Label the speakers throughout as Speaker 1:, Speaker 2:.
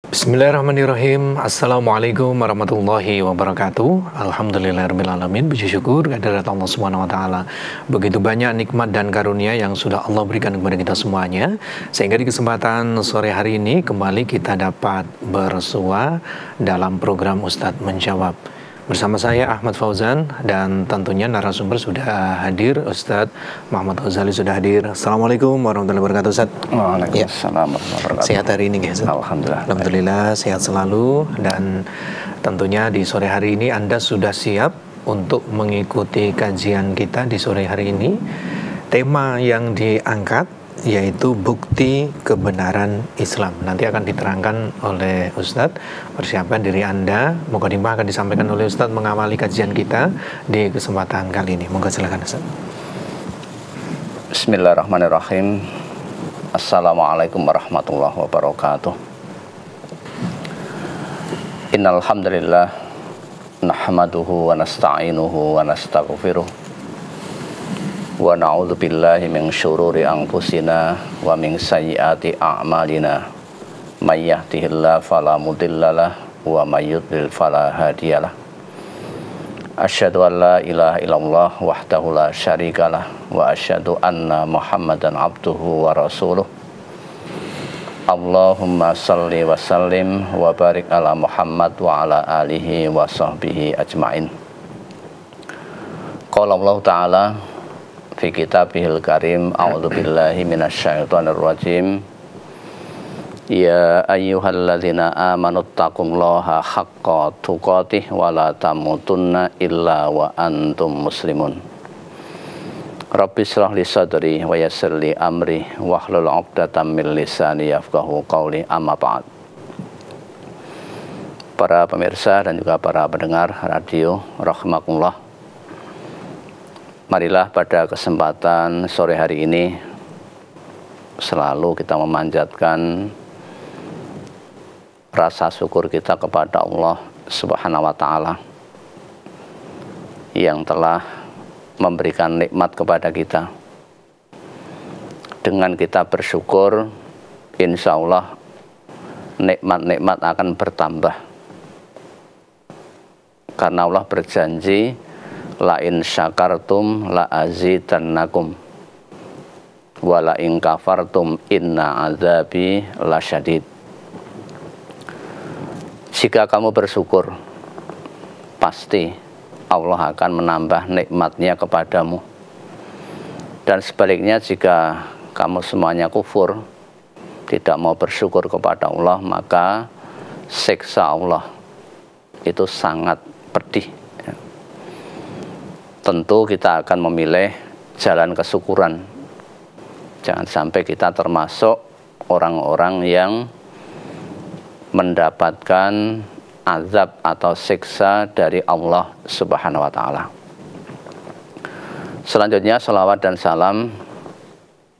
Speaker 1: Bismillahirrahmanirrahim. Assalamualaikum warahmatullahi wabarakatuh. Alhamdulillahirrahmanirrahim. Puji syukur kehadirat Allah Subhanahu wa taala. Begitu banyak nikmat dan karunia yang sudah Allah berikan kepada kita semuanya, sehingga di kesempatan sore hari ini kembali kita dapat bersua dalam program Ustadz Menjawab. Bersama saya Ahmad Fauzan, dan tentunya narasumber sudah hadir. Ustadz Muhammad Ghazali sudah hadir. Assalamualaikum warahmatullahi wabarakatuh, Ustadz.
Speaker 2: Waalaikumsalam warahmatullahi wabarakatuh.
Speaker 1: Sehat hari ini, guys? Alhamdulillah sehat selalu. Dan tentunya di sore hari ini Anda sudah siap untuk mengikuti kajian kita di sore hari ini. Tema yang diangkat yaitu bukti kebenaran Islam. Nanti akan diterangkan oleh Ustadz. Persiapkan diri Anda. Mukadimah akan disampaikan oleh Ustadz mengawali kajian kita di kesempatan kali ini. Moga silakan, Ustadz.
Speaker 2: Bismillahirrahmanirrahim. Assalamualaikum warahmatullahi wabarakatuh. Innal hamdalillah nahmaduhu wa nasta'inuhu wa nastaghfiruh. Wa na'udzu billahi min syururi anfusina wa min sayyiati a'malina. May yahdihillahu fala mudhillalah wa may yudlil fala hadiyalah. Asyhadu an la ilaha illallah wahdahu la syarikalah wa asyhadu anna Muhammadan abduhu wa rasuluh. Allahumma salli wa sallim wa barik ala Muhammad wa ala alihi wa sahbihi ajmain. Qala Allah Ta'ala fi kitabihil karim, a'udzu billahi minasyaitonir rajim. Ya ayyuhalladzina amanu taqullaha haqqa tuqatih wa la tamutunna illa wa antum muslimun. Rabbi shrah li sadri wa yassir li amri wahlul 'uqdatam min lisani yafqahu qawli, amma ba'd. Para pemirsa dan juga para pendengar radio rahimakumullah. Marilah pada kesempatan sore hari ini selalu kita memanjatkan rasa syukur kita kepada Allah Subhanahu wa taala yang telah memberikan nikmat kepada kita. Dengan kita bersyukur, insya Allah nikmat-nikmat akan bertambah. Karena Allah berjanji, la in syakartum la azidannakum wa la in kafartum inna azabi lasyadid. Jika kamu bersyukur, pasti Allah akan menambah nikmatnya kepadamu. Dan sebaliknya, jika kamu semuanya kufur, tidak mau bersyukur kepada Allah, maka siksa Allah itu sangat pedih. Tentu kita akan memilih jalan kesyukuran. Jangan sampai kita termasuk orang-orang yang mendapatkan azab atau siksa dari Allah Subhanahu wa taala. Selanjutnya, salawat dan salam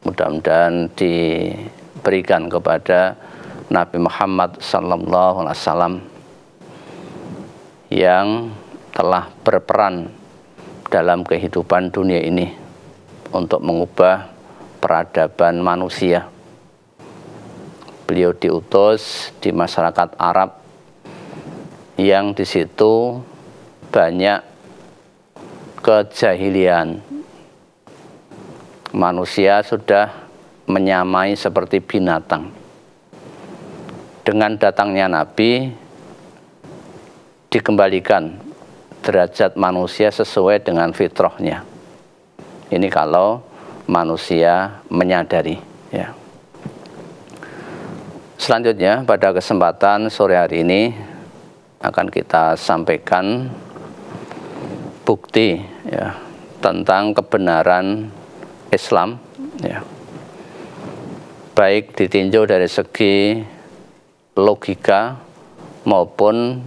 Speaker 2: mudah-mudahan diberikan kepada Nabi Muhammad sallallahu alaihi wasallam yang telah berperan dalam kehidupan dunia ini untuk mengubah peradaban manusia. Beliau diutus di masyarakat Arab yang di situ banyak kejahilian. Manusia sudah menyamai seperti binatang. Dengan datangnya Nabi, dikembalikan derajat manusia sesuai dengan fitrahnya. Ini kalau manusia menyadari, ya. Selanjutnya, pada kesempatan sore hari ini akan kita sampaikan bukti, ya, tentang kebenaran Islam, ya. Baik ditinjau dari segi logika maupun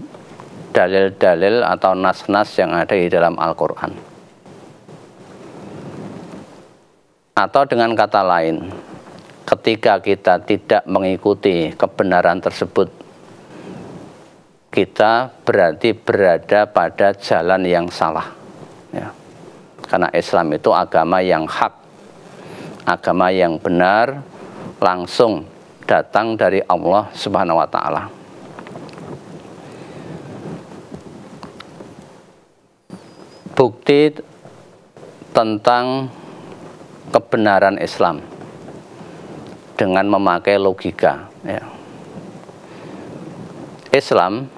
Speaker 2: dalil-dalil atau nas-nas yang ada di dalam Al-Quran. Atau dengan kata lain, ketika kita tidak mengikuti kebenaran tersebut, kita berarti berada pada jalan yang salah, ya. Karena Islam itu agama yang hak, agama yang benar, langsung datang dari Allah Subhanahu wa taala. bukti tentang kebenaran Islam dengan memakai logika, ya. Islam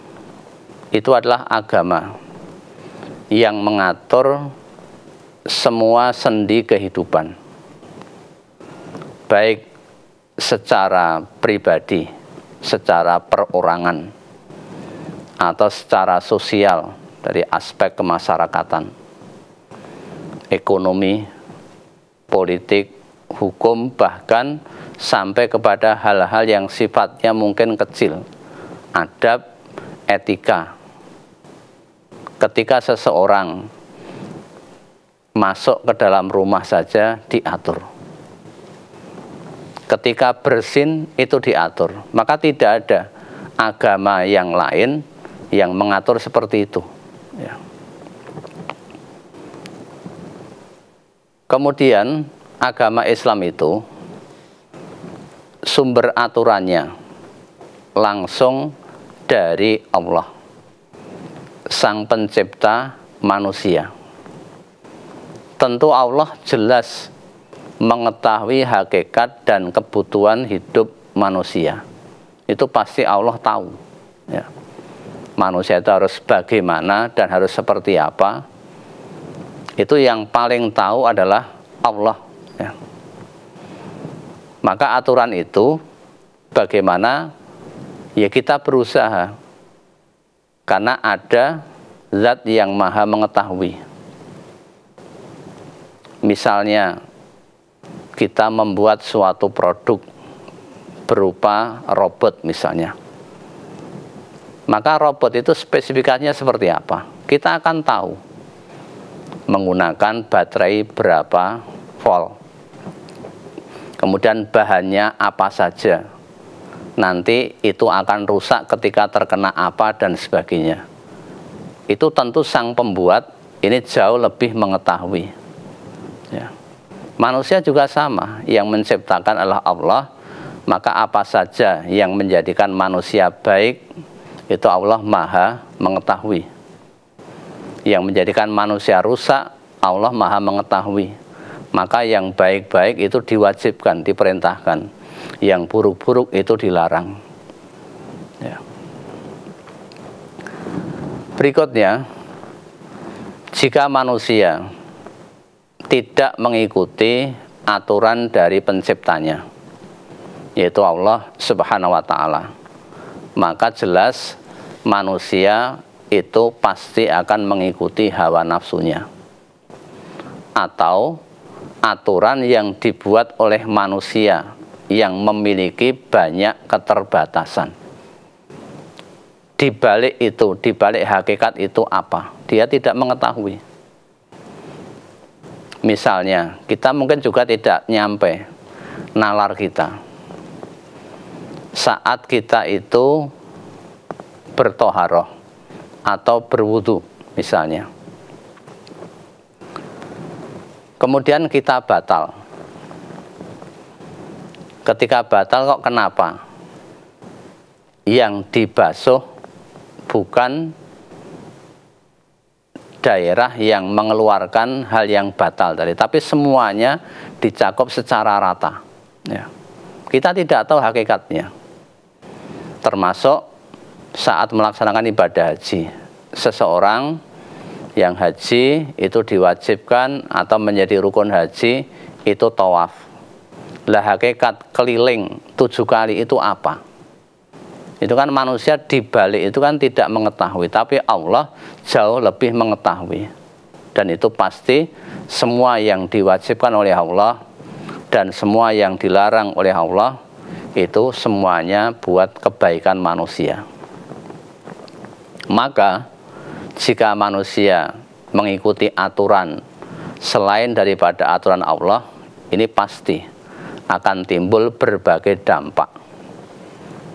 Speaker 2: itu adalah agama yang mengatur semua sendi kehidupan, baik secara pribadi, secara perorangan, atau secara sosial dari aspek kemasyarakatan, ekonomi, politik, hukum, bahkan sampai kepada hal-hal yang sifatnya mungkin kecil, adab, etika. Ketika seseorang masuk ke dalam rumah saja diatur. Ketika bersin itu diatur. Maka tidak ada agama yang lain yang mengatur seperti itu, ya. Kemudian agama Islam itu sumber aturannya langsung dari Allah, Sang Pencipta manusia. Tentu Allah jelas mengetahui hakikat dan kebutuhan hidup manusia. Itu pasti Allah tahu, ya. Manusia itu harus bagaimana dan harus seperti apa. Itu yang paling tahu adalah Allah, ya. Maka aturan itu bagaimana, ya kita berusaha, karena ada zat yang maha mengetahui. Misalnya kita membuat suatu produk berupa robot misalnya, maka robot itu spesifikasinya seperti apa? Kita akan tahu menggunakan baterai berapa volt, kemudian bahannya apa saja, nanti itu akan rusak ketika terkena apa dan sebagainya. Itu tentu sang pembuat ini jauh lebih mengetahui, ya. Manusia juga sama, yang menciptakan adalah Allah, maka apa saja yang menjadikan manusia baik itu Allah maha mengetahui. Yang menjadikan manusia rusak Allah maha mengetahui. Maka yang baik-baik itu diwajibkan, diperintahkan, yang buruk-buruk itu dilarang, ya. Berikutnya, jika manusia tidak mengikuti aturan dari penciptanya, yaitu Allah Subhanahu wa ta'ala, maka jelas manusia itu pasti akan mengikuti hawa nafsunya atau aturan yang dibuat oleh manusia yang memiliki banyak keterbatasan. Di balik itu, di balik hakikat itu apa? Dia tidak mengetahui. Misalnya, kita mungkin juga tidak nyampe nalar kita saat kita itu bertoharoh atau berwudu misalnya. Kemudian kita batal. Ketika batal kok kenapa? Yang dibasuh bukan daerah yang mengeluarkan hal yang batal tadi, tapi semuanya dicakup secara rata, ya. Kita tidak tahu hakikatnya. Termasuk saat melaksanakan ibadah haji, seseorang yang haji itu diwajibkan atau menjadi rukun haji itu tawaf. Lah hakikat keliling 7 kali itu apa? Itu kan manusia dibalik itu kan tidak mengetahui, tapi Allah jauh lebih mengetahui. Dan itu pasti semua yang diwajibkan oleh Allah dan semua yang dilarang oleh Allah itu semuanya buat kebaikan manusia. Maka jika manusia mengikuti aturan selain daripada aturan Allah, ini pasti akan timbul berbagai dampak.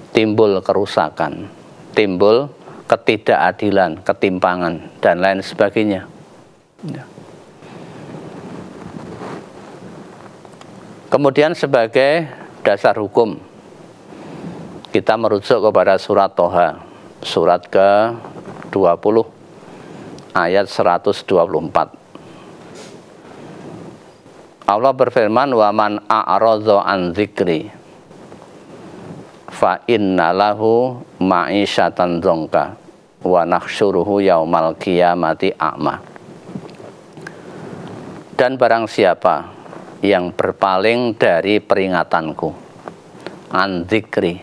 Speaker 2: Timbul kerusakan, timbul ketidakadilan, ketimpangan, dan lain sebagainya. Kemudian sebagai dasar hukum, kita merujuk kepada surat Toha, surat ke-20, ayat 124. Allah berfirman, wa man a'radha an dzikri fa inna lahu ma'isyatan dzonka wa nahsyuruhu yaumal qiyamati a'ma. Dan barang siapa yang berpaling dari peringatanku, an dzikri,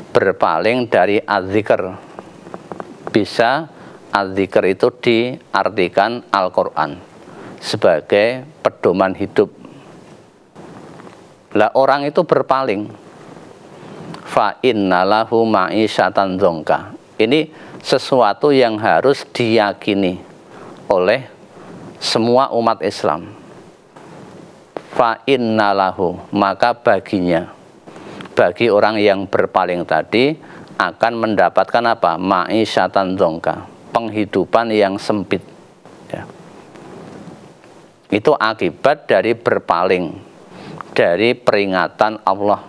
Speaker 2: berpaling dari adzikr. Bisa adzikr itu diartikan Al-Quran sebagai pedoman hidup. Lah orang itu berpaling, fa innalahu ma'isyatan dzonka. Ini sesuatu yang harus diyakini oleh semua umat Islam. Fa innalahu, maka baginya, bagi orang yang berpaling tadi akan mendapatkan apa? Ma'isyatan dzonka, penghidupan yang sempit, ya. Itu akibat dari berpaling dari peringatan Allah,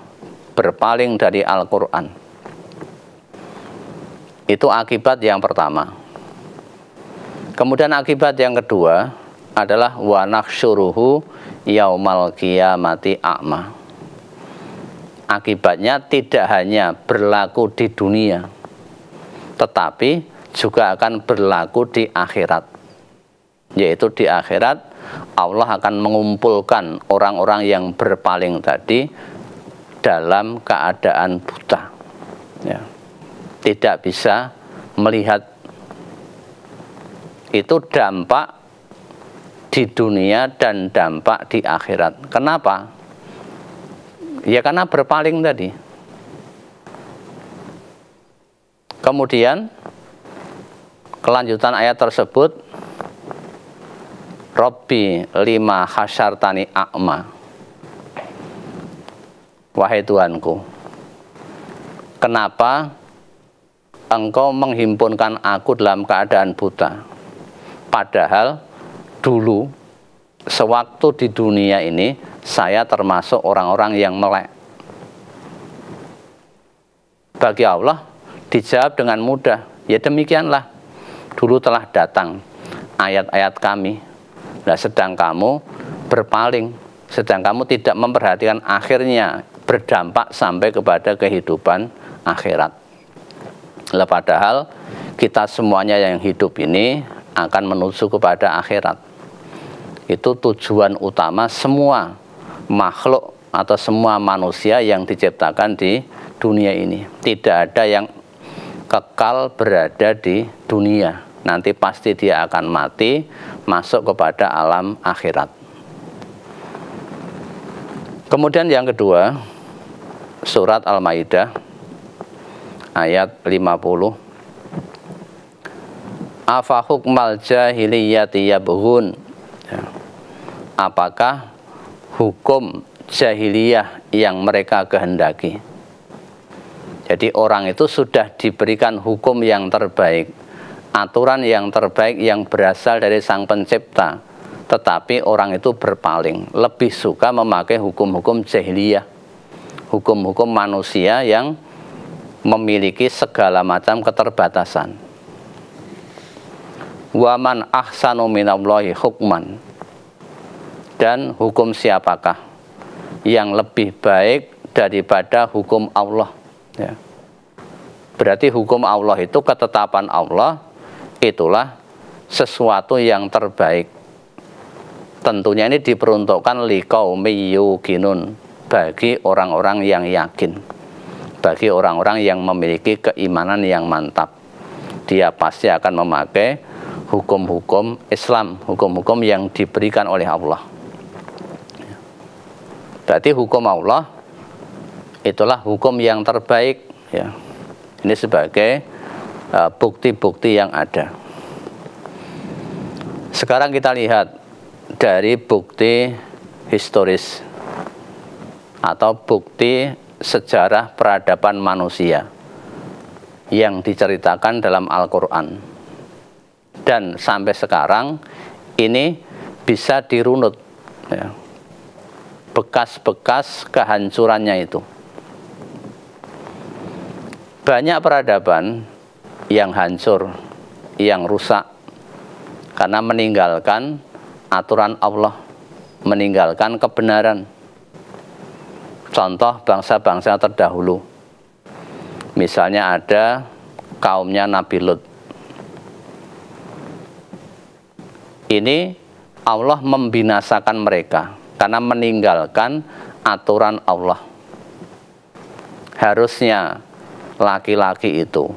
Speaker 2: berpaling dari Al-Quran. Itu akibat yang pertama. Kemudian akibat yang kedua adalah wa nahsyuruhu yaumal qiyamati a'ma. Akibatnya tidak hanya berlaku di dunia, tetapi juga akan berlaku di akhirat. Yaitu di akhirat Allah akan mengumpulkan orang-orang yang berpaling tadi dalam keadaan buta, ya. Tidak bisa melihat. Itu dampak di dunia dan dampak di akhirat. Kenapa? Ya karena berpaling tadi. Kemudian kelanjutan ayat tersebut, Rabbi lima hasyartani a'ma. Wahai Tuhanku, kenapa Engkau menghimpunkan aku dalam keadaan buta? Padahal dulu, sewaktu di dunia ini, saya termasuk orang-orang yang melek. Bagi Allah dijawab dengan mudah, ya demikianlah, dulu telah datang ayat-ayat kami. Nah, sedang kamu berpaling, sedang kamu tidak memperhatikan, akhirnya berdampak sampai kepada kehidupan akhirat. Lah padahal kita semuanya yang hidup ini akan menuju kepada akhirat. Itu tujuan utama semua makhluk atau semua manusia yang diciptakan di dunia ini. Tidak ada yang kekal berada di dunia. Nanti pasti dia akan mati, masuk kepada alam akhirat. Kemudian yang kedua, surat Al-Maidah ayat 50. Afa hukmal jahiliyati yabghun. Ya. Apakah hukum jahiliyah yang mereka kehendaki? Jadi orang itu sudah diberikan hukum yang terbaik, aturan yang terbaik yang berasal dari Sang Pencipta, tetapi orang itu berpaling, lebih suka memakai hukum-hukum jahiliyah, hukum-hukum manusia yang memiliki segala macam keterbatasan. Wa man ahsanu minallahi hukman. Dan hukum siapakah yang lebih baik daripada hukum Allah, ya. Berarti hukum Allah itu, ketetapan Allah, itulah sesuatu yang terbaik. Tentunya ini diperuntukkan liqaumi yuqinun, bagi orang-orang yang yakin, bagi orang-orang yang memiliki keimanan yang mantap. Dia pasti akan memakai hukum-hukum Islam, hukum-hukum yang diberikan oleh Allah. Berarti hukum Allah itulah hukum yang terbaik, ya. Ini sebagai bukti-bukti yang ada. Sekarang kita lihat dari bukti historis atau bukti sejarah peradaban manusia yang diceritakan dalam Al-Quran. Dan sampai sekarang ini bisa dirunut, ya, bekas-bekas kehancurannya itu. Banyak peradaban yang hancur, yang rusak, karena meninggalkan aturan Allah, meninggalkan kebenaran. Contoh bangsa-bangsa terdahulu, misalnya ada kaumnya Nabi Lut. Ini Allah membinasakan mereka karena meninggalkan aturan Allah. Harusnya laki-laki itu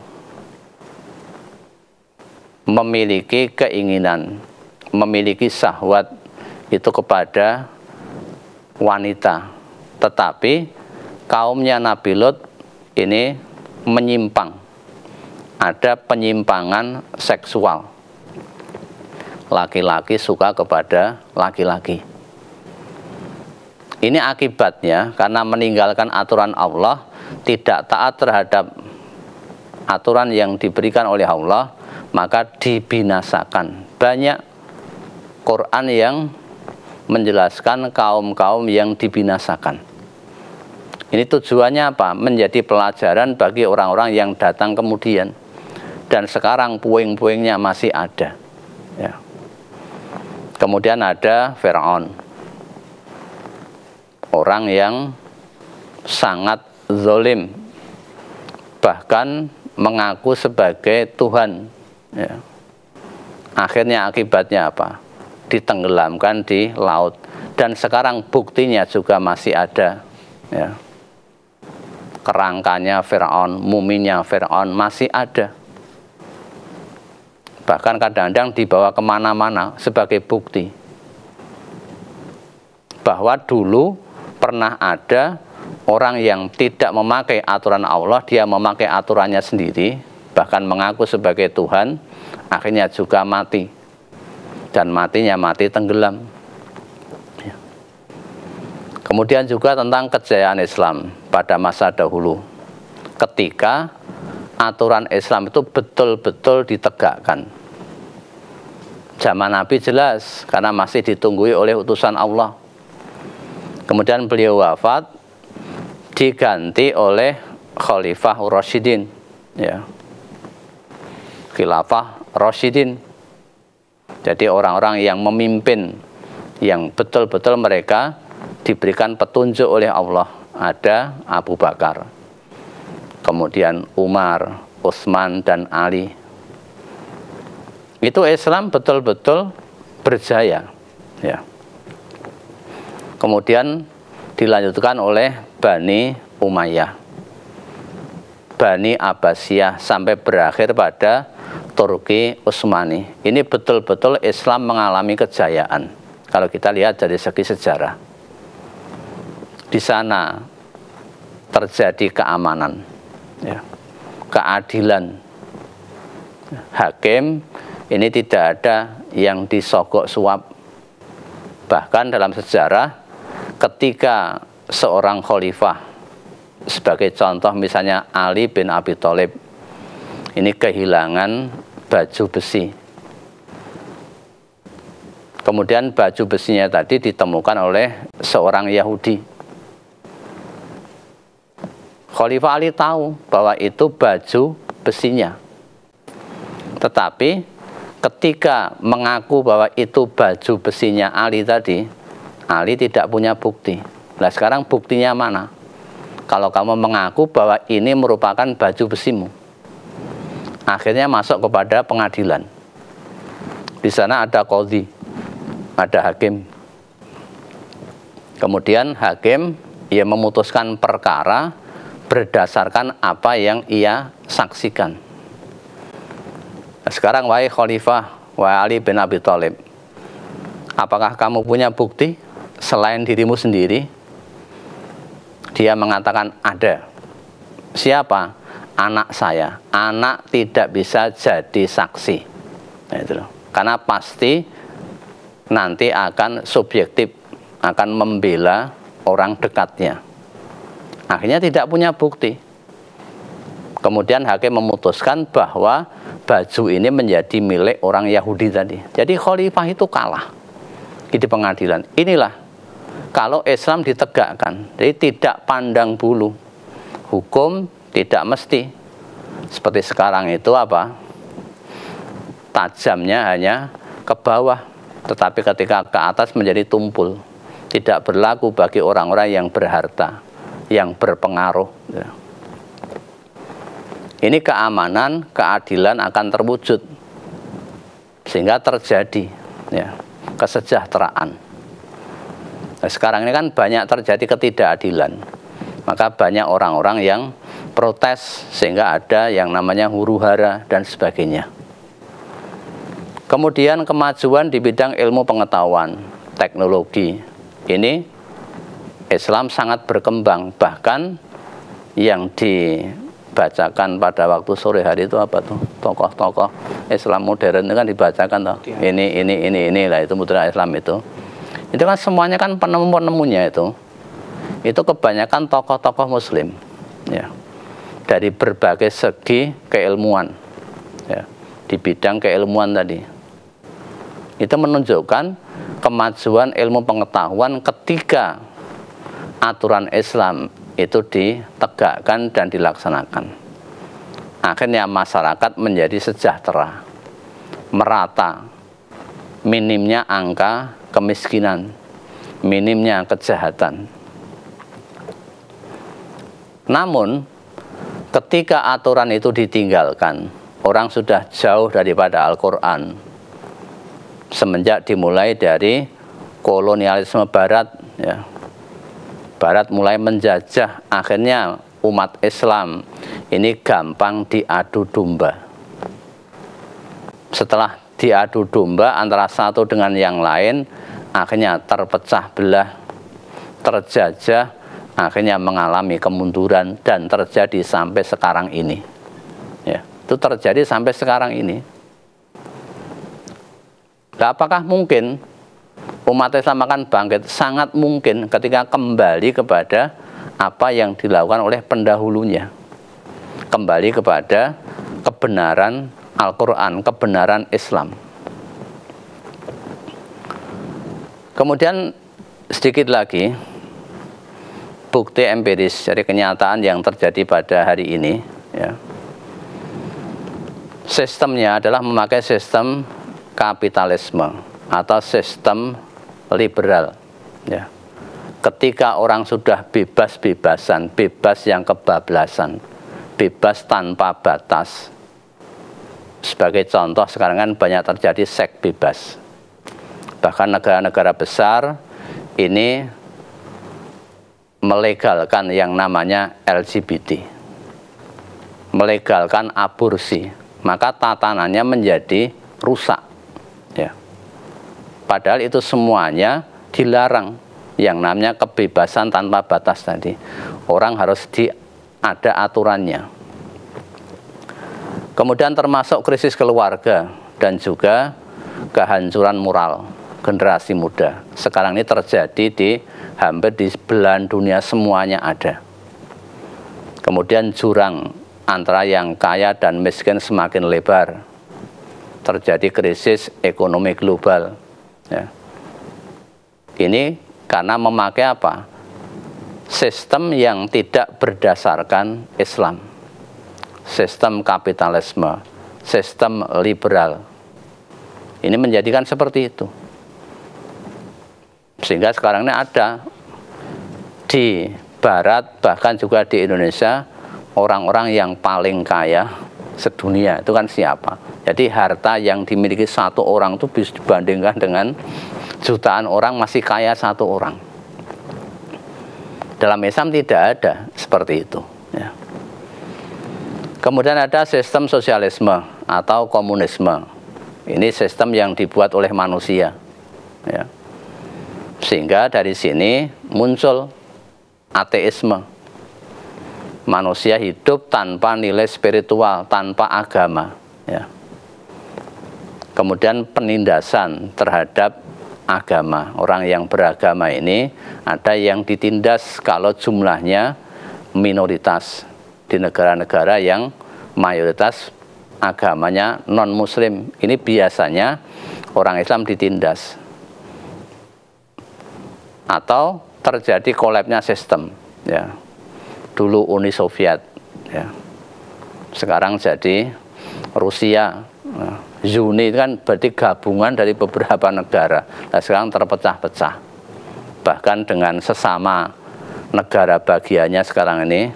Speaker 2: memiliki keinginan, memiliki syahwat itu kepada wanita. Tetapi kaumnya Nabi Lut ini menyimpang. Ada penyimpangan seksual. Laki-laki suka kepada laki-laki. Ini akibatnya karena meninggalkan aturan Allah, tidak taat terhadap aturan yang diberikan oleh Allah, maka dibinasakan. Banyak Quran yang menjelaskan kaum-kaum yang dibinasakan. Ini tujuannya apa? Menjadi pelajaran bagi orang-orang yang datang kemudian. Dan sekarang puing-puingnya masih ada. Ya. Kemudian ada Fir'aun, orang yang sangat zalim, bahkan mengaku sebagai Tuhan. Ya. Akhirnya akibatnya apa? Ditenggelamkan di laut. Dan sekarang buktinya juga masih ada. Ya. Kerangkanya Fir'aun, muminya Fir'aun masih ada. Bahkan kadang-kadang dibawa kemana-mana sebagai bukti bahwa dulu pernah ada orang yang tidak memakai aturan Allah, dia memakai aturannya sendiri, bahkan mengaku sebagai Tuhan, akhirnya juga mati. Dan matinya mati tenggelam. Kemudian juga tentang kejayaan Islam pada masa dahulu, ketika aturan Islam itu betul-betul ditegakkan. Zaman Nabi jelas, karena masih ditunggui oleh utusan Allah. Kemudian beliau wafat, diganti oleh Khalifah Rasyidin, ya. Khilafah Rasyidin. Jadi orang-orang yang memimpin, yang betul-betul mereka diberikan petunjuk oleh Allah. Ada Abu Bakar, kemudian Umar, Utsman, dan Ali. Itu Islam betul-betul berjaya. Ya. Kemudian dilanjutkan oleh Bani Umayyah, Bani Abbasiyah, sampai berakhir pada Turki Utsmani. Ini betul-betul Islam mengalami kejayaan. Kalau kita lihat dari segi sejarah, di sana terjadi keamanan, ya, keadilan. Hakim ini tidak ada yang disogok suap. Bahkan dalam sejarah, ketika seorang khalifah, sebagai contoh misalnya Ali bin Abi Thalib, ini kehilangan baju besi. Kemudian baju besinya tadi ditemukan oleh seorang Yahudi. Khalifah Ali tahu bahwa itu baju besinya. Tetapi ketika mengaku bahwa itu baju besinya Ali tadi, Ali tidak punya bukti. Nah sekarang buktinya mana? Kalau kamu mengaku bahwa ini merupakan baju besimu. Akhirnya masuk kepada pengadilan. Di sana ada qadhi, ada hakim. Kemudian hakim ia memutuskan perkara berdasarkan apa yang ia saksikan. Nah, sekarang wahai khalifah, wahai Ali bin Abi Thalib, apakah kamu punya bukti selain dirimu sendiri? Dia mengatakan ada. Siapa? Anak saya. Anak tidak bisa jadi saksi. Nah, itu loh. Karena pasti nanti akan subjektif, akan membela orang dekatnya. Akhirnya tidak punya bukti. Kemudian hakim memutuskan bahwa baju ini menjadi milik orang Yahudi tadi. Jadi khalifah itu kalah di pengadilan. Inilah kalau Islam ditegakkan. Jadi tidak pandang bulu. Hukum tidak mesti. Seperti sekarang itu apa? Tajamnya hanya ke bawah, tetapi ketika ke atas menjadi tumpul. Tidak berlaku bagi orang-orang yang berharta, yang berpengaruh. Ini keamanan, keadilan akan terwujud, sehingga terjadi kesejahteraan. Nah, sekarang ini kan banyak terjadi ketidakadilan, maka banyak orang-orang yang protes, sehingga ada yang namanya huru-hara dan sebagainya. Kemudian kemajuan di bidang ilmu pengetahuan, teknologi, ini Islam sangat berkembang. Bahkan yang dibacakan pada waktu sore hari itu apa tuh? Tokoh-tokoh Islam modern itu kan dibacakan toh. Ini lah, itu Mutiara Islam itu. Itu kan semuanya kan penemu-penemunya itu kebanyakan tokoh-tokoh muslim, ya. Dari berbagai segi keilmuan, ya, di bidang keilmuan tadi. Itu menunjukkan kemajuan ilmu pengetahuan ketika aturan Islam itu ditegakkan dan dilaksanakan. Akhirnya masyarakat menjadi sejahtera, merata, minimnya angka kemiskinan, minimnya kejahatan. Namun ketika aturan itu ditinggalkan, orang sudah jauh daripada Al-Quran. Semenjak dimulai dari kolonialisme Barat, ya, Barat mulai menjajah, akhirnya umat Islam ini gampang diadu domba. Setelah diadu domba antara satu dengan yang lain, akhirnya terpecah belah, terjajah, akhirnya mengalami kemunduran, dan terjadi sampai sekarang ini. Ya, itu terjadi sampai sekarang ini. Nah, apakah mungkin umat Islam akan bangkit? Sangat mungkin ketika kembali kepada apa yang dilakukan oleh pendahulunya. Kembali kepada kebenaran Al-Quran, kebenaran Islam. Kemudian sedikit lagi bukti empiris dari kenyataan yang terjadi pada hari ini, ya. Sistemnya adalah memakai sistem kapitalisme atau sistem liberal, ya. Ketika orang sudah bebas-bebasan, bebas yang kebablasan, bebas tanpa batas. Sebagai contoh, sekarang kan banyak terjadi seks bebas. Bahkan negara-negara besar ini melegalkan yang namanya LGBT, melegalkan aborsi, maka tatanannya menjadi rusak, ya. Padahal itu semuanya dilarang, yang namanya kebebasan tanpa batas tadi. Orang harus ada aturannya. Kemudian termasuk krisis keluarga dan juga kehancuran moral generasi muda. Sekarang ini terjadi di hampir di belahan dunia, semuanya ada. Kemudian jurang antara yang kaya dan miskin semakin lebar. Terjadi krisis ekonomi global, ya. Ini karena memakai apa? Sistem yang tidak berdasarkan Islam, sistem kapitalisme, sistem liberal. Ini menjadikan seperti itu. Sehingga sekarang ini ada di Barat, bahkan juga di Indonesia, orang-orang yang paling kaya sedunia itu kan siapa? Jadi harta yang dimiliki satu orang itu bisa dibandingkan dengan jutaan orang masih kaya satu orang. Dalam Islam tidak ada seperti itu, ya. Kemudian ada sistem sosialisme atau komunisme. Ini sistem yang dibuat oleh manusia, ya. Sehingga dari sini muncul ateisme. Manusia hidup tanpa nilai spiritual, tanpa agama, ya. Kemudian penindasan terhadap agama. Orang yang beragama ini ada yang ditindas kalau jumlahnya minoritas di negara-negara yang mayoritas agamanya non-muslim. Ini biasanya orang Islam ditindas. Atau terjadi kolapsnya sistem, ya. Dulu Uni Soviet, ya. Sekarang jadi Rusia, Nah, Zuni itu kan berarti gabungan dari beberapa negara. Nah, sekarang terpecah-pecah. Bahkan dengan sesama negara bagiannya sekarang ini,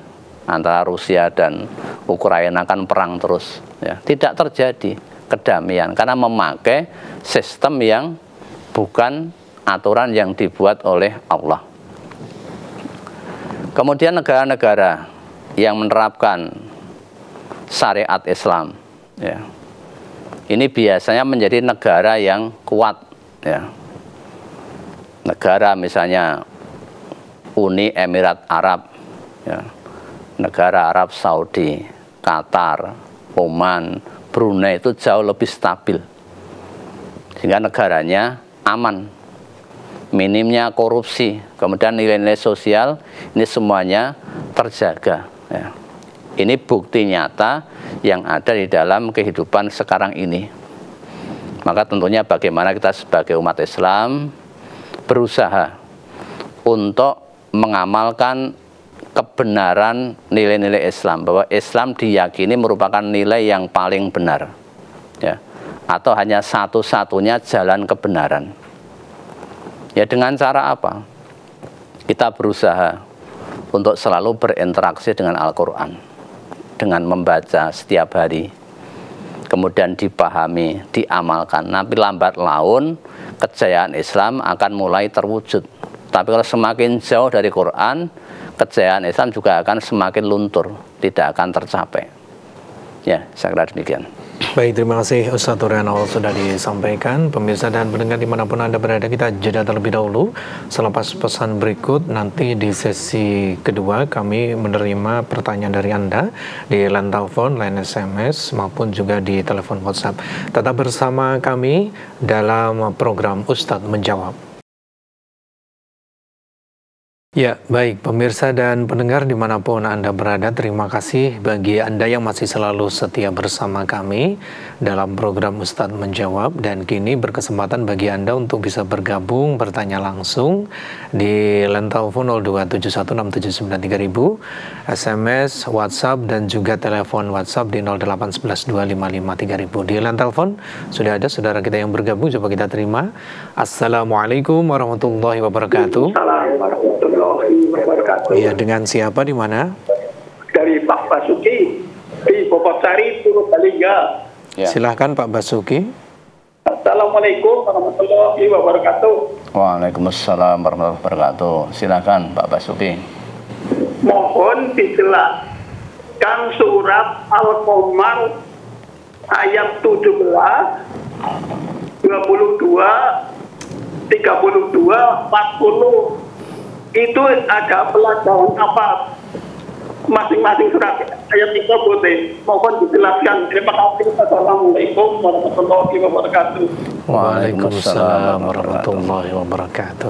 Speaker 2: antara Rusia dan Ukraina kan perang terus. Ya. Tidak terjadi kedamaian karena memakai sistem yang bukan aturan yang dibuat oleh Allah. Kemudian negara-negara yang menerapkan syariat Islam, ya, ini biasanya menjadi negara yang kuat, ya. Negara misalnya Uni Emirat Arab, ya, negara Arab Saudi, Qatar, Oman, Brunei itu jauh lebih stabil, sehingga negaranya aman, minimnya korupsi, kemudian nilai-nilai sosial ini semuanya terjaga, ya. Ini bukti nyata yang ada di dalam kehidupan sekarang ini. Maka tentunya bagaimana kita sebagai umat Islam berusaha untuk mengamalkan kebenaran nilai-nilai Islam, bahwa Islam diyakini merupakan nilai yang paling benar, ya, atau hanya satu-satunya jalan kebenaran. Ya, dengan cara apa? Kita berusaha untuk selalu berinteraksi dengan Al-Quran, dengan membaca setiap hari, kemudian dipahami, diamalkan. Nanti lambat laun kejayaan Islam akan mulai terwujud. Tapi kalau semakin jauh dari Quran, kejayaan Islam juga akan semakin luntur, tidak akan tercapai. Ya, saya kira demikian.
Speaker 1: Baik, terima kasih Ustaz Turianul sudah disampaikan. Pemirsa dan pendengar dimanapun Anda berada, kita jeda terlebih dahulu. Selepas pesan berikut, nanti di sesi kedua kami menerima pertanyaan dari Anda di line telepon, line SMS, maupun juga di telepon WhatsApp. Tetap bersama kami dalam program Ustadz Menjawab. Ya, baik pemirsa dan pendengar dimanapun Anda berada, terima kasih bagi Anda yang masih selalu setia bersama kami dalam program Ustadz Menjawab. Dan kini berkesempatan bagi Anda untuk bisa bergabung, bertanya langsung di line telepon 02716793000, SMS, WhatsApp, dan juga telepon WhatsApp di 08112553000. Di line telepon sudah ada saudara kita yang bergabung, coba kita terima. Assalamualaikum warahmatullahi wabarakatuh. Iya, dengan siapa di mana?
Speaker 3: Dari Pak Basuki di Bobotsari, Purbalingga.
Speaker 1: Ya. Silahkan Pak Basuki.
Speaker 3: Assalamualaikum warahmatullahi wabarakatuh.
Speaker 2: Waalaikumsalam warahmatullahi wabarakatuh. Silahkan Pak Basuki.
Speaker 3: Mohon dijelaskan surat Al-Qamar ayat 17, 22, 32, 40. Itu ada pelajaran apa masing-masing surat ayat tersebut? Mohon dijelaskan. Terima kasih. Assalamualaikum warahmatullahi wabarakatuh.
Speaker 1: Waalaikumsalam warahmatullahi wabarakatuh.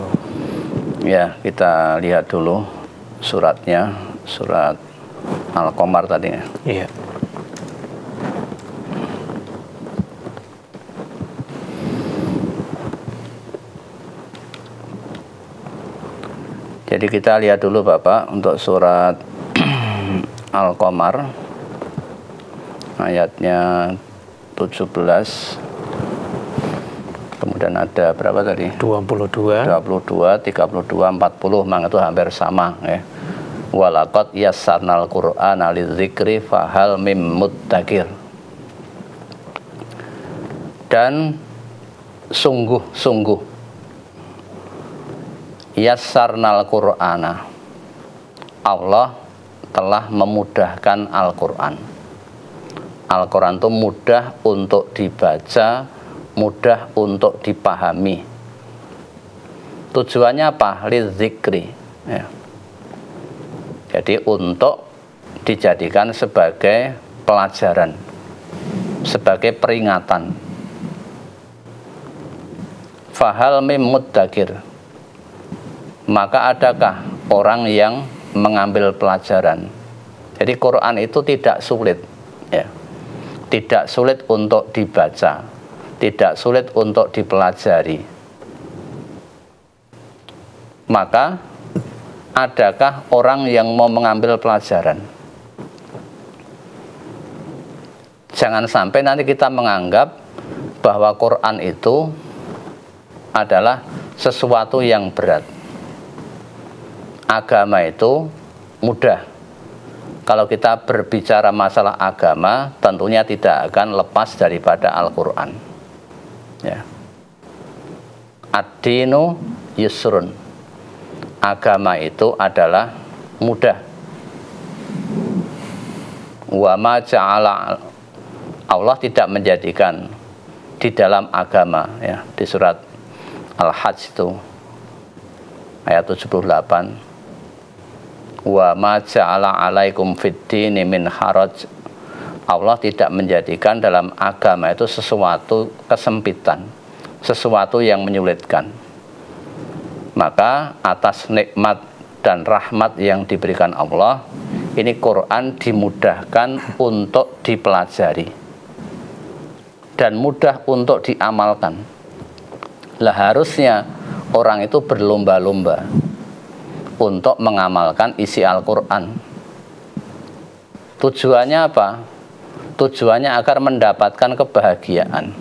Speaker 2: Ya, kita lihat dulu suratnya, surat Al-Qamar tadi.
Speaker 1: Iya.
Speaker 2: Jadi kita lihat dulu Bapak untuk surat Al-Qamar ayatnya 17, kemudian ada berapa tadi?
Speaker 1: 22,
Speaker 2: 32, 32, 40, memang itu hampir sama, ya. Walaqad yassarnal Qur'ana lidzikri fahal mim muddakir. Dan sungguh yassarnal Qur'ana, Allah telah memudahkan Al-Quran. Al-Quran itu mudah untuk dibaca, mudah untuk dipahami. Tujuannya apa? Lidzikri, ya. Jadi untuk dijadikan sebagai pelajaran, sebagai peringatan. Fahal mim muddakir, maka adakah orang yang mengambil pelajaran? Jadi Quran itu tidak sulit, ya. Tidak sulit untuk dibaca, tidak sulit untuk dipelajari. Maka adakah orang yang mau mengambil pelajaran? Jangan sampai nanti kita menganggap bahwa Quran itu adalah sesuatu yang berat. Agama itu mudah. Kalau kita berbicara masalah agama, tentunya tidak akan lepas daripada Al-Quran. Ya. Ad-dinu yusrun. Agama itu adalah mudah. Wa ma ja'ala, Allah tidak menjadikan di dalam agama, ya, di surat Al-Hajj itu ayat 78, wa ma ja'ala alaikum fid-dini min haraj. Allah tidak menjadikan dalam agama itu sesuatu kesempitan, sesuatu yang menyulitkan. Maka atas nikmat dan rahmat yang diberikan Allah, ini Quran dimudahkan untuk dipelajari dan mudah untuk diamalkan. Lah harusnya orang itu berlomba-lomba untuk mengamalkan isi Al-Quran. Tujuannya apa? Tujuannya agar mendapatkan kebahagiaan.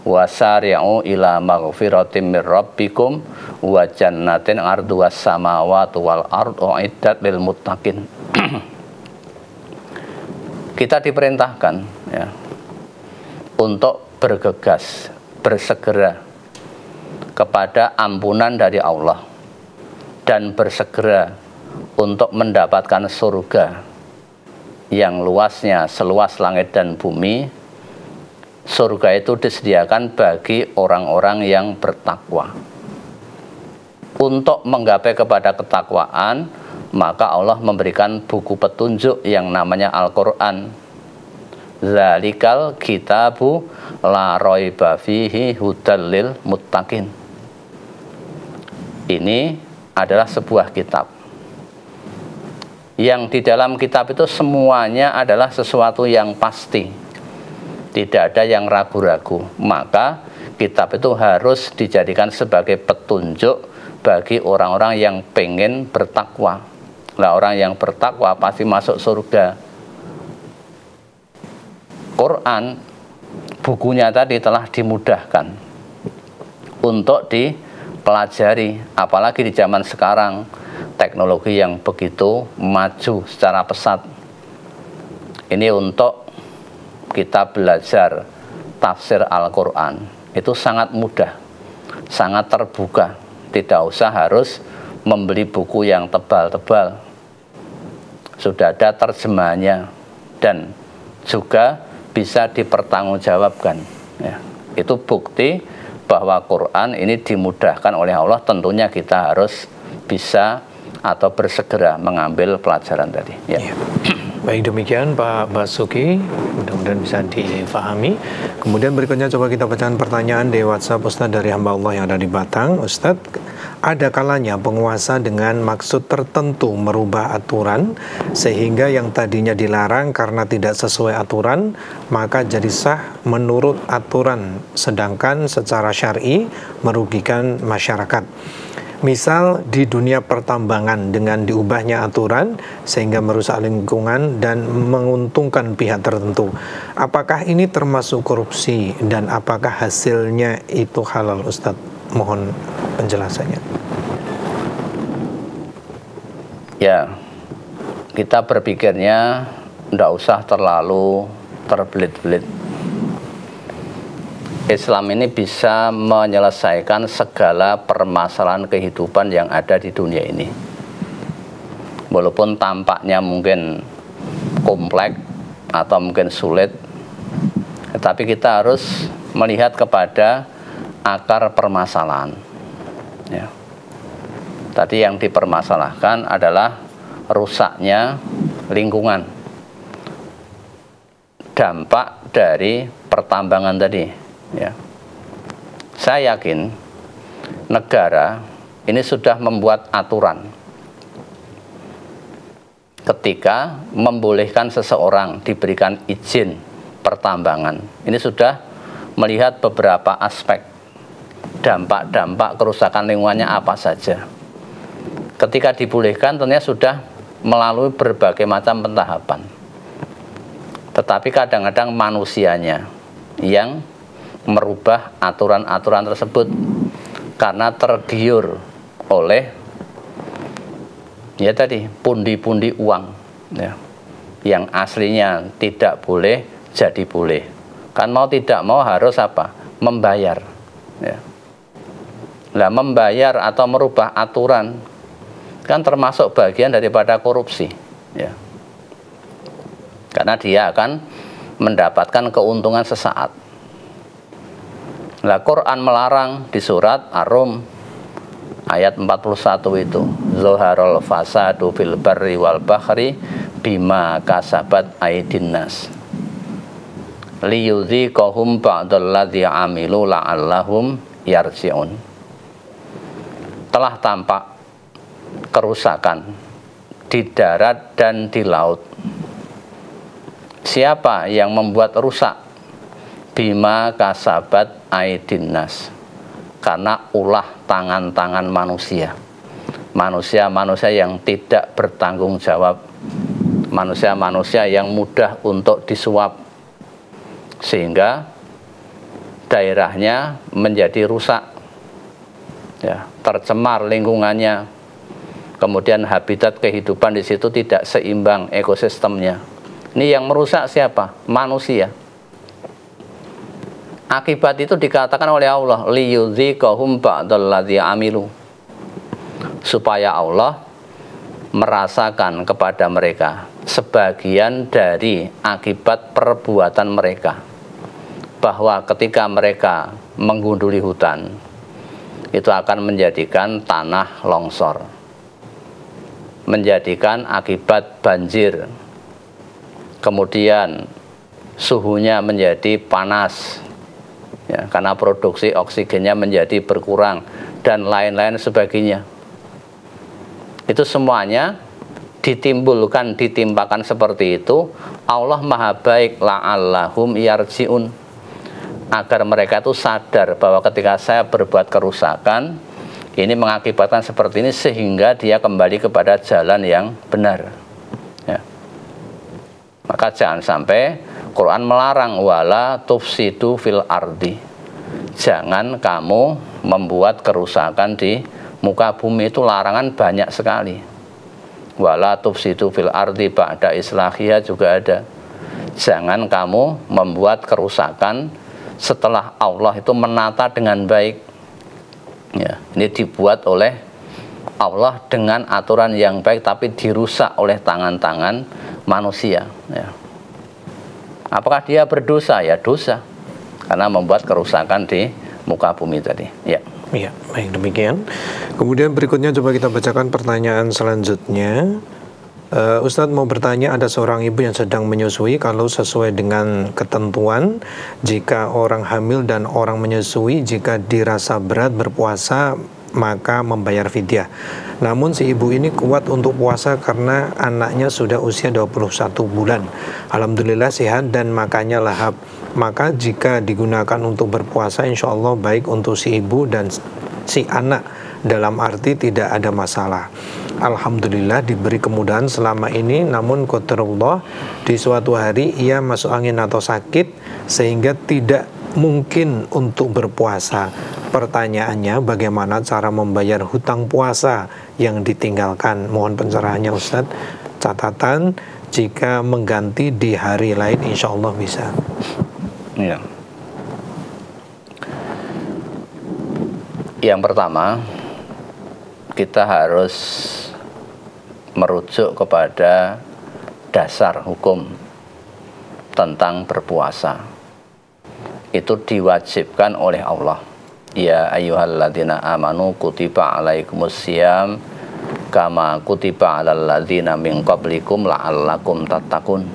Speaker 2: Wasari'u ila maghfiratin mir rabbikum wa jannatin arduwas samawati wal ardu uiddat lil muttaqin. Kita diperintahkan, ya, untuk bergegas, bersegera kepada ampunan dari Allah dan bersegera untuk mendapatkan surga yang luasnya seluas langit dan bumi. Surga itu disediakan bagi orang-orang yang bertakwa. Untuk menggapai kepada ketakwaan, maka Allah memberikan buku petunjuk yang namanya Al-Quran. Zalikal kitabu la raiba fihi hudal lil muttaqin. Ini adalah sebuah kitab yang di dalam kitab itu semuanya adalah sesuatu yang pasti, tidak ada yang ragu-ragu. Maka kitab itu harus dijadikan sebagai petunjuk bagi orang-orang yang pengen bertakwa. Nah, orang yang bertakwa pasti masuk surga. Quran, bukunya tadi telah dimudahkan untuk dipelajari, apalagi di zaman sekarang teknologi yang begitu maju secara pesat. Ini untuk kita belajar tafsir Al-Quran itu sangat mudah, sangat terbuka, tidak usah harus membeli buku yang tebal-tebal, sudah ada terjemahannya dan juga bisa dipertanggungjawabkan, ya. Itu bukti bahwa Quran ini dimudahkan oleh Allah. Tentunya kita harus bisa atau bersegera mengambil pelajaran tadi, ya.
Speaker 1: Baik, demikian Pak Basuki, mudah-mudahan bisa difahami. Kemudian berikutnya coba kita bacakan pertanyaan di WhatsApp Ustadz dari hamba Allah yang ada di Batang. Ustadz, ada kalanya penguasa dengan maksud tertentu merubah aturan sehingga yang tadinya dilarang karena tidak sesuai aturan maka jadi sah menurut aturan, sedangkan secara syar'i merugikan masyarakat. Misal di dunia pertambangan dengan diubahnya aturan sehingga merusak lingkungan dan menguntungkan pihak tertentu. Apakah ini termasuk korupsi dan apakah hasilnya itu halal, Ustadz? Mohon penjelasannya.
Speaker 2: Ya, kita berpikirnya tidak usah terlalu terbelit-belit. Islam ini bisa menyelesaikan segala permasalahan kehidupan yang ada di dunia ini. Walaupun tampaknya mungkin kompleks atau mungkin sulit, tetapi kita harus melihat kepada akar permasalahan, ya. Tadi yang dipermasalahkan adalah rusaknya lingkungan, dampak dari pertambangan tadi, ya. Saya yakin negara ini sudah membuat aturan ketika membolehkan seseorang diberikan izin pertambangan. Ini sudah melihat beberapa aspek dampak-dampak kerusakan lingkungannya apa saja. Ketika dibolehkan tentunya sudah melalui berbagai macam pentahapan. Tetapi kadang-kadang manusianya yang merubah aturan-aturan tersebut karena tergiur oleh ya tadi pundi-pundi uang ya, yang aslinya tidak boleh jadi boleh. Kan mau tidak mau harus apa? Membayar ya. Nah, membayar atau merubah aturan kan termasuk bagian daripada korupsi ya. Karena dia akan mendapatkan keuntungan sesaat. Nah, Quran melarang di surat Ar-Rum ayat 41 itu, Zoharul fasadu fil barri wal bahri bima kasabat aydin nas liyudhiqahum ba'dalladzi amilu la'allahum yarji'un. Telah tampak kerusakan di darat dan di laut. Siapa yang membuat rusak? Bima kasabat aydin nas, karena ulah tangan-tangan manusia. Manusia-manusia yang tidak bertanggung jawab, manusia-manusia yang mudah untuk disuap, sehingga daerahnya menjadi rusak ya, tercemar lingkungannya, kemudian habitat kehidupan di situ tidak seimbang ekosistemnya. Ini yang merusak siapa? Manusia. Akibat itu dikatakan oleh Allah, liyudhiqahum ba'dalladzi amilu, supaya Allah merasakan kepada mereka sebagian dari akibat perbuatan mereka, bahwa ketika mereka menggunduli hutan itu akan menjadikan tanah longsor, menjadikan akibat banjir, kemudian suhunya menjadi panas ya, karena produksi oksigennya menjadi berkurang dan lain-lain sebagainya. Itu semuanya ditimpakan seperti itu. Allah maha baik, la'allahum yarji'un, agar mereka itu sadar bahwa ketika saya berbuat kerusakan, ini mengakibatkan seperti ini, sehingga dia kembali kepada jalan yang benar ya. Maka jangan sampai Quran melarang wala tufsidu fil ardi, jangan kamu membuat kerusakan di muka bumi. Itu larangan banyak sekali. Wala tufsidu fil ardi ba'da islahiha juga ada. Jangan kamu membuat kerusakan setelah Allah itu menata dengan baik ya. Ini dibuat oleh Allah dengan aturan yang baik, tapi dirusak oleh tangan-tangan manusia ya. Apakah dia berdosa? Ya dosa, karena membuat kerusakan di muka bumi tadi ya.
Speaker 1: Iya, baik demikian. Kemudian berikutnya coba kita bacakan pertanyaan selanjutnya. Ustadz mau bertanya, ada seorang ibu yang sedang menyusui, kalau sesuai dengan ketentuan, jika orang hamil dan orang menyusui, jika dirasa berat berpuasa, maka membayar fidyah. Namun si ibu ini kuat untuk puasa karena anaknya sudah usia 21 bulan. Alhamdulillah sehat dan makannya lahap. Maka jika digunakan untuk berpuasa, insya Allah baik untuk si ibu dan si anak, dalam arti tidak ada masalah. Alhamdulillah diberi kemudahan selama ini, namun qadarullah di suatu hari ia masuk angin atau sakit sehingga tidak mungkin untuk berpuasa. Pertanyaannya, bagaimana cara membayar hutang puasa yang ditinggalkan? Mohon pencerahannya Ustadz. Catatan, jika mengganti di hari lain insya Allah bisa.
Speaker 2: Ya. Yang pertama, kita harus merujuk kepada dasar hukum tentang berpuasa. Itu diwajibkan oleh Allah. Ya ayyuhalladzina amanu kutiba alaikumusiyam kama kutiba alal ladzina min qablikum la'allakum tattaqun.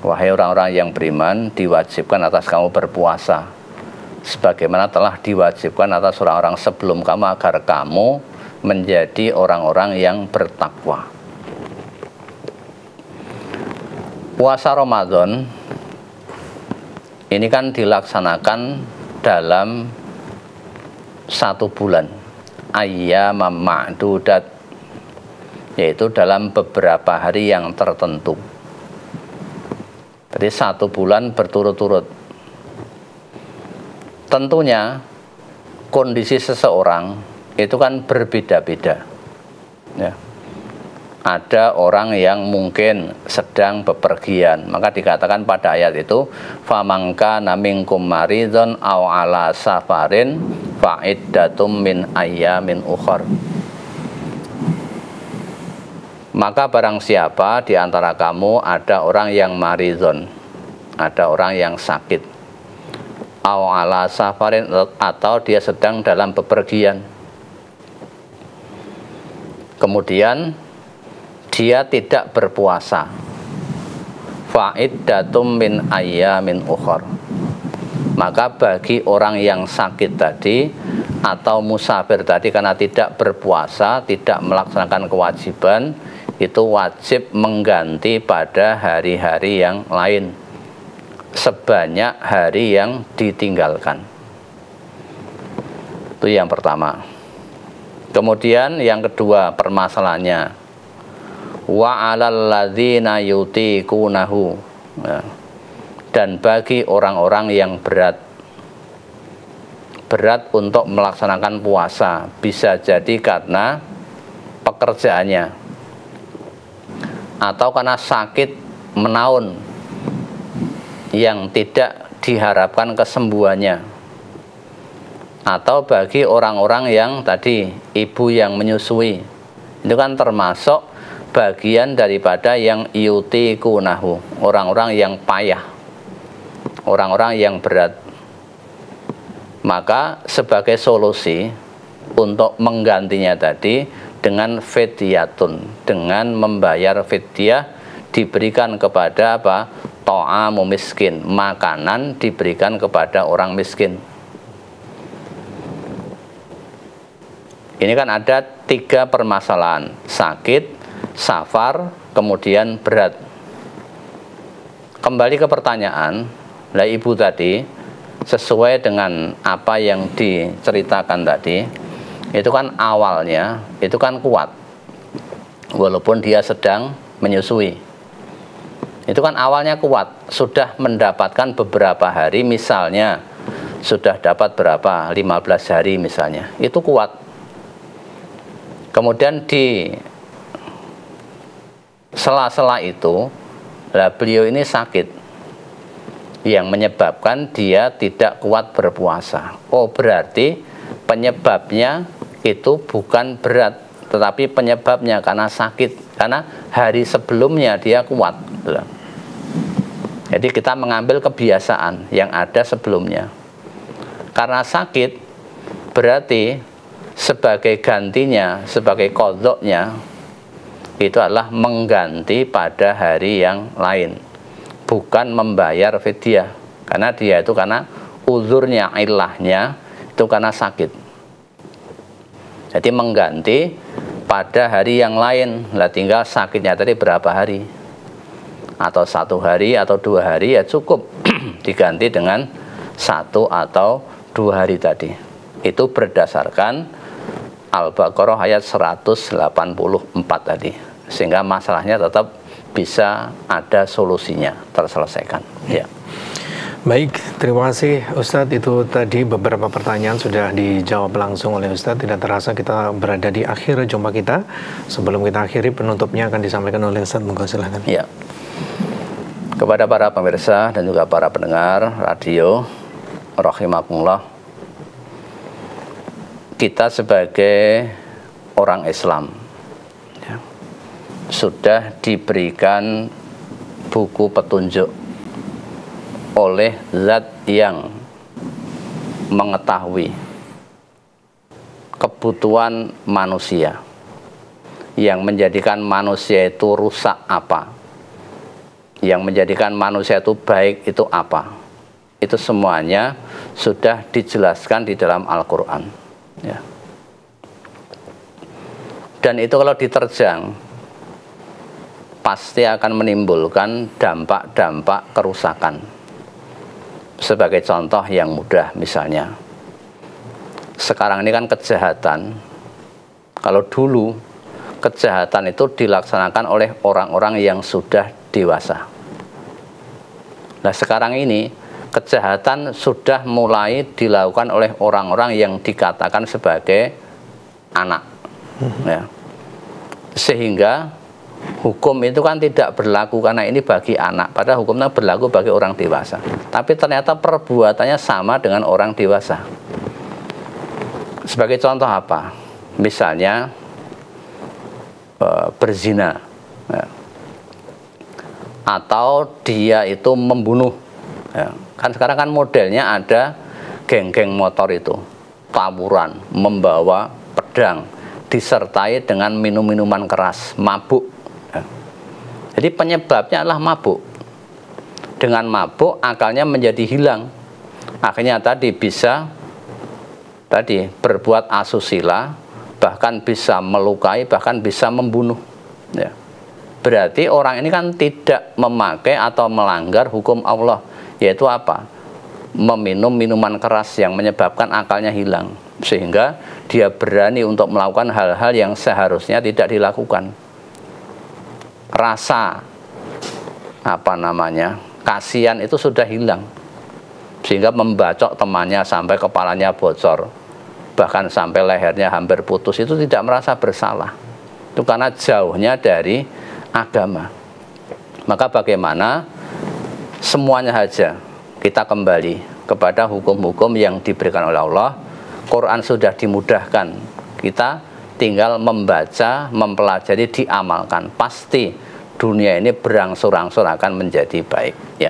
Speaker 2: Wahai orang-orang yang beriman, diwajibkan atas kamu berpuasa sebagaimana telah diwajibkan atas orang-orang sebelum kamu, agar kamu menjadi orang-orang yang bertakwa. Puasa Ramadan ini kan dilaksanakan dalam 1 bulan, ayyamam ma'dudat, yaitu dalam beberapa hari yang tertentu. Jadi 1 bulan berturut-turut. Tentunya kondisi seseorang itu kan berbeda-beda. Ya. Ada orang yang mungkin sedang bepergian, maka dikatakan pada ayat itu, famangka namingkum maridon aw ala safarin fa'iddatum min ayyamin ukhar. Maka barang siapa di antara kamu ada orang yang maridon, ada orang yang sakit, aw ala safarin, atau dia sedang dalam bepergian, kemudian dia tidak berpuasa, fa'iddatum min ayyamin ukhar, maka bagi orang yang sakit tadi atau musafir tadi karena tidak berpuasa, tidak melaksanakan kewajiban, itu wajib mengganti pada hari-hari yang lain sebanyak hari yang ditinggalkan. Itu yang pertama. Kemudian yang kedua permasalahannya, wa 'alal ladzina yutiqunahu, dan bagi orang-orang yang berat untuk melaksanakan puasa, bisa jadi karena pekerjaannya atau karena sakit menaun yang tidak diharapkan kesembuhannya, atau bagi orang-orang yang tadi ibu yang menyusui, itu kan termasuk bagian daripada yang yutiqunahu, orang-orang yang payah, orang-orang yang berat. Maka sebagai solusi untuk menggantinya tadi dengan fidyatun, dengan membayar fidyah, diberikan kepada apa? Ta'amu miskin, makanan diberikan kepada orang miskin. Ini kan ada 3 permasalahan: sakit, safar, kemudian berat. Kembali ke pertanyaan, lah ibu tadi sesuai dengan apa yang diceritakan tadi, itu kan awalnya itu kan kuat walaupun dia sedang menyusui. Itu kan awalnya kuat, sudah mendapatkan beberapa hari, misalnya sudah dapat berapa, 15 hari misalnya, itu kuat. Kemudian di sela-sela itu, lah beliau ini sakit yang menyebabkan dia tidak kuat berpuasa. Oh, berarti penyebabnya itu bukan berat, tetapi penyebabnya karena sakit, karena hari sebelumnya dia kuat. Jadi kita mengambil kebiasaan yang ada sebelumnya. Karena sakit, berarti sebagai gantinya, sebagai qadha'nya, itu adalah mengganti pada hari yang lain, bukan membayar fidyah. Karena dia itu karena uzurnya, ilahnya itu karena sakit. Jadi mengganti pada hari yang lain. Lah tinggal sakitnya tadi berapa hari, atau 1 hari atau 2 hari, ya cukup diganti dengan 1 atau 2 hari tadi. Itu berdasarkan Al-Baqarah ayat 184 tadi, sehingga masalahnya tetap bisa ada solusinya, terselesaikan. Ya.
Speaker 1: Baik, terima kasih Ustadz. Itu tadi beberapa pertanyaan sudah dijawab langsung oleh Ustadz. Tidak terasa kita berada di akhir jumpa kita. Sebelum kita akhiri, penutupnya akan disampaikan oleh Ustadz. Monggo silahkan.
Speaker 2: Ya. Kepada para pemirsa dan juga para pendengar radio rahimakumullah, kita sebagai orang Islam ya, sudah diberikan buku petunjuk oleh zat yang mengetahui kebutuhan manusia, yang menjadikan manusia itu rusak apa, yang menjadikan manusia itu baik itu apa. Itu semuanya sudah dijelaskan di dalam Al-Quran ya. Dan itu kalau diterjang pasti akan menimbulkan dampak-dampak kerusakan. Sebagai contoh yang mudah, misalnya sekarang ini kan kejahatan. Kalau dulu kejahatan itu dilaksanakan oleh orang-orang yang sudah dewasa. Nah sekarang ini kejahatan sudah mulai dilakukan oleh orang-orang yang dikatakan sebagai anak, ya. Sehingga hukum itu kan tidak berlaku karena ini bagi anak, padahal hukumnya berlaku bagi orang dewasa. Tapi ternyata perbuatannya sama dengan orang dewasa. Sebagai contoh apa? Misalnya berzina, ya. Atau dia itu membunuh, ya. Kan sekarang kan modelnya ada geng-geng motor itu, tawuran, membawa pedang, disertai dengan minum-minuman keras, mabuk, ya. Jadi penyebabnya adalah mabuk. Dengan mabuk akalnya menjadi hilang, akhirnya tadi bisa berbuat asusila, bahkan bisa melukai, bahkan bisa membunuh, ya. Berarti orang ini kan tidak memakai atau melanggar hukum Allah, yaitu apa? Meminum minuman keras yang menyebabkan akalnya hilang, sehingga dia berani untuk melakukan hal-hal yang seharusnya tidak dilakukan. Rasa kasihan itu sudah hilang, sehingga membacok temannya sampai kepalanya bocor, bahkan sampai lehernya hampir putus. Itu tidak merasa bersalah. Itu karena jauhnya dari agama. Maka bagaimana semuanya saja kita kembali kepada hukum-hukum yang diberikan oleh Allah. Quran sudah dimudahkan, kita tinggal membaca, mempelajari, diamalkan. Pasti dunia ini berangsur-angsur akan menjadi baik, ya.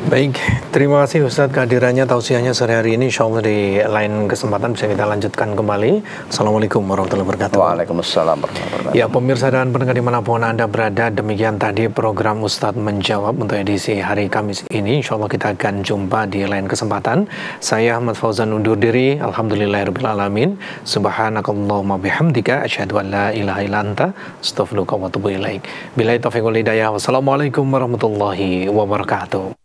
Speaker 1: Baik, terima kasih Ustadz kehadirannya, tausiahnya sore hari ini. Insya Allah di lain kesempatan bisa kita lanjutkan kembali. Assalamualaikum warahmatullahi wabarakatuh.
Speaker 2: Waalaikumsalam warahmatullahi wabarakatuh.
Speaker 1: Ya, pemirsa dan pendengar dimanapun Anda berada, demikian tadi program Ustadz Menjawab untuk edisi hari Kamis ini. Insya Allah kita akan jumpa di lain kesempatan. Saya Ahmad Fauzan undur diri. Alhamdulillahirrahmanirrahim. Subhanakallahumma bihamdika asyhadu an la ilaha illa anta astaghfiruka wa atubu ilaik. Billahi taufiq wal hidayah. Wassalamualaikum warahmatullahi wabarakatuh.